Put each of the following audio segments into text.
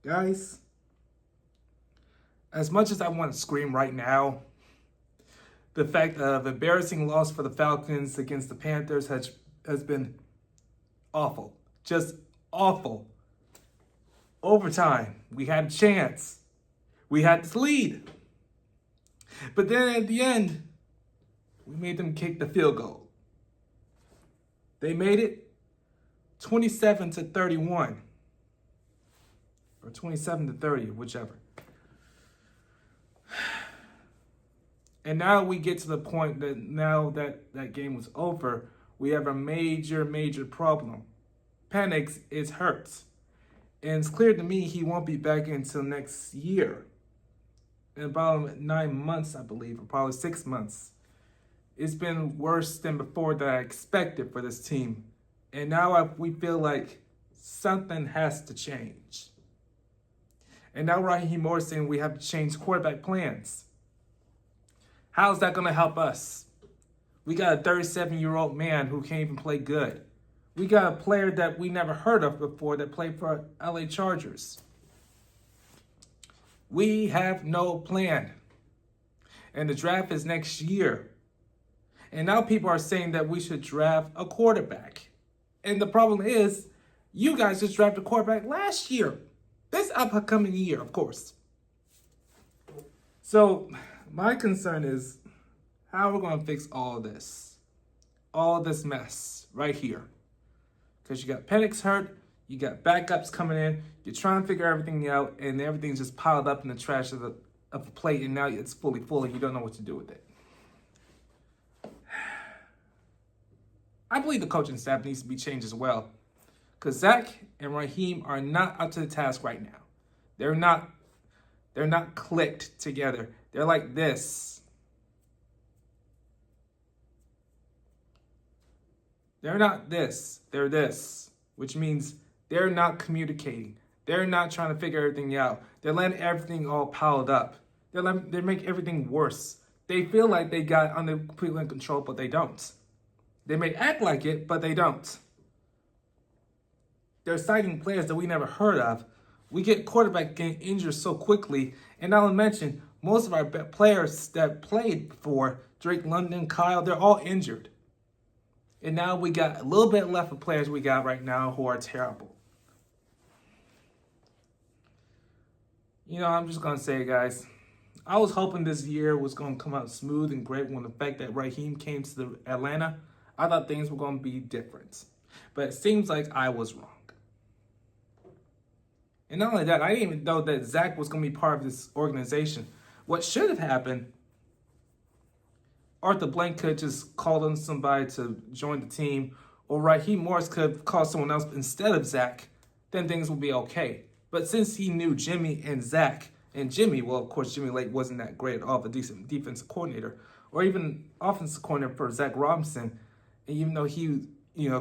Guys, as much as I want to scream right now, the fact of embarrassing loss for the Falcons against the Panthers has been awful. Just awful. Overtime, we had a chance. We had the lead. But then at the end, we made them kick the field goal. They made it 27-31. Or 27-30, whichever. And now we get to the point that now that game was over, we have a major problem. Penix is hurt. And it's clear to me he won't be back until next year. In about 9 months, I believe, or probably 6 months. It's been worse than before that I expected for this team. And now we feel like something has to change. And now Raheem Morris saying we have to change quarterback plans. How's that going to help us? We got a 37-year-old man who can't even play good. We got a player that we never heard of before that played for LA Chargers. We have no plan. And the draft is next year. And now people are saying that we should draft a quarterback. And the problem is, you guys just drafted a quarterback last year. This upcoming year, of course. So, my concern is how we're going to fix all this mess right here. Because you got Penix hurt, you got backups coming in, you're trying to figure everything out, and everything's just piled up in the trash of the plate, and now it's fully full, and you don't know what to do with it. I believe the coaching staff needs to be changed as well. Because Zach and Raheem are not up to the task right now. They're not clicked together. They're like this. They're not this. They're this. Which means they're not communicating. They're not trying to figure everything out. They're letting everything all piled up. They make everything worse. They feel like they got under complete control, but they don't. They may act like it, but they don't. They're citing players that we never heard of. We get quarterback getting injured so quickly. And not to mention, most of our players that played before, Drake London, Kyle, they're all injured. And now we got a little bit left of players we got right now who are terrible. You know, I'm just going to say, guys, I was hoping this year was going to come out smooth and great when the fact that Raheem came to Atlanta. I thought things were going to be different. But it seems like I was wrong. And not only that, I didn't even know that Zach was going to be part of this organization. What should have happened, Arthur Blank could just call on somebody to join the team, or Raheem Morris could call someone else instead of Zach, then things would be okay. But since he knew Jimmy and Zach, and Jimmy, well, of course, Jimmy Lake wasn't that great at all of a decent defensive coordinator, or even offensive coordinator for Zach Robinson, and even though he,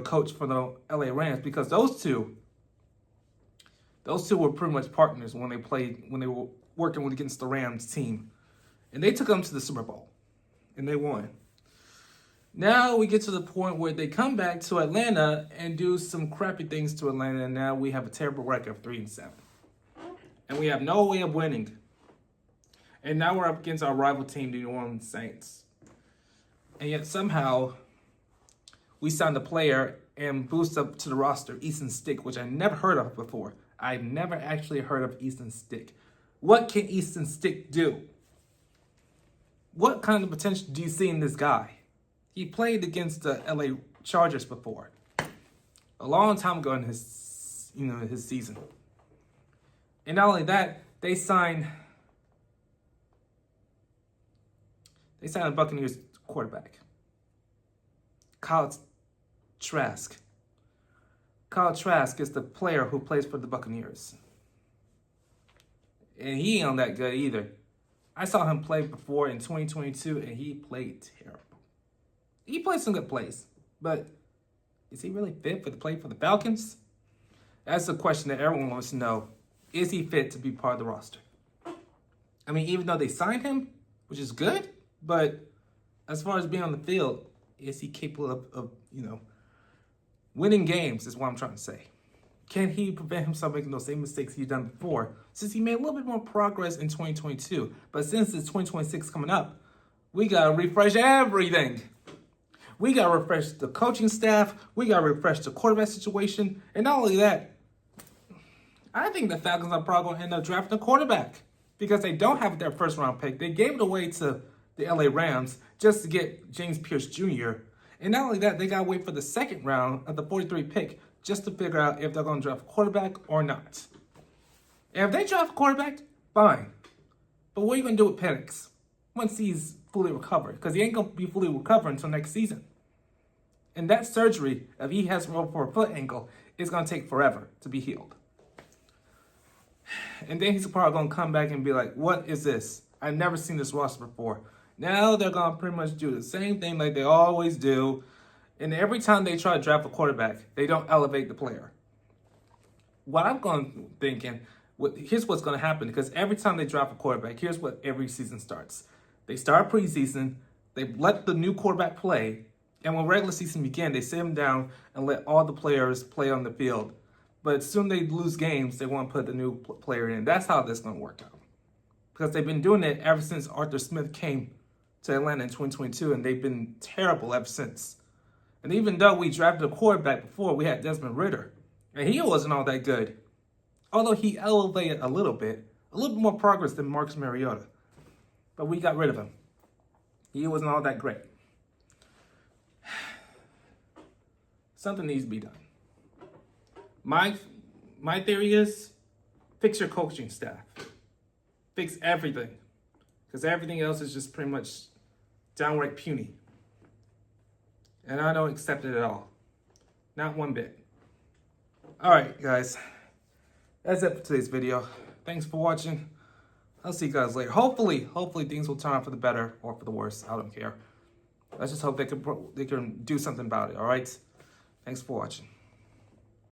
coached for the LA Rams, because those two were pretty much partners when they were working against the Rams team. And they took them to the Super Bowl. And they won. Now we get to the point where they come back to Atlanta and do some crappy things to Atlanta. And now we have a terrible record of 3-7. And we have no way of winning. And now we're up against our rival team, the New Orleans Saints. And yet somehow we signed a player and boost up to the roster, Easton Stick, which I never heard of before. I've never actually heard of Easton Stick. What can Easton Stick do? What kind of potential do you see in this guy? He played against the LA Chargers before. A long time ago in his season. And not only that, they signed a Buccaneers quarterback, Kyle Trask. Kyle Trask is the player who plays for the Buccaneers. And he ain't that good either. I saw him play before in 2022, and he played terrible. He played some good plays, but is he really fit for the play for the Falcons? That's the question that everyone wants to know. Is he fit to be part of the roster? I mean, even though they signed him, which is good, but as far as being on the field, is he capable of winning games is what I'm trying to say. Can he prevent himself making those same mistakes he's done before? Since he made a little bit more progress in 2022, but since it's 2026 coming up, we gotta refresh everything. We gotta refresh the coaching staff. We gotta refresh the quarterback situation, and not only that, I think the Falcons are probably gonna end up drafting a quarterback because they don't have their first round pick. They gave it away to the LA Rams just to get James Pierce Jr. And not only that, they gotta wait for the second round of the 43 pick just to figure out if they're gonna draft a quarterback or not. And if they draft a quarterback, fine. But what are you gonna do with Penix once he's fully recovered? Because he ain't gonna be fully recovered until next season. And that surgery, if he has for a foot ankle, is gonna take forever to be healed. And then he's probably gonna come back and be like, what is this? I've never seen this roster before. Now they're gonna pretty much do the same thing like they always do. And every time they try to draft a quarterback, they don't elevate the player. What I'm thinking, here's what's gonna happen, because every time they draft a quarterback, here's what every season starts. They start preseason, they let the new quarterback play, and when regular season begins, they sit him down and let all the players play on the field. But as soon as they lose games, they want to put the new player in. That's how this is going to work out. Because they've been doing it ever since Arthur Smith came to Atlanta in 2022, and they've been terrible ever since. And even though we drafted a quarterback before, we had Desmond Ridder, and he wasn't all that good. Although he elevated a little bit more progress than Marcus Mariota. But we got rid of him. He wasn't all that great. Something needs to be done. My theory is fix your coaching staff. Fix everything. Because everything else is just pretty much downright puny. And I don't accept it at all. Not one bit. Alright, guys. That's it for today's video. Thanks for watching. I'll see you guys later. Hopefully things will turn out for the better or for the worse. I don't care. Let's just hope they can do something about it, alright? Thanks for watching.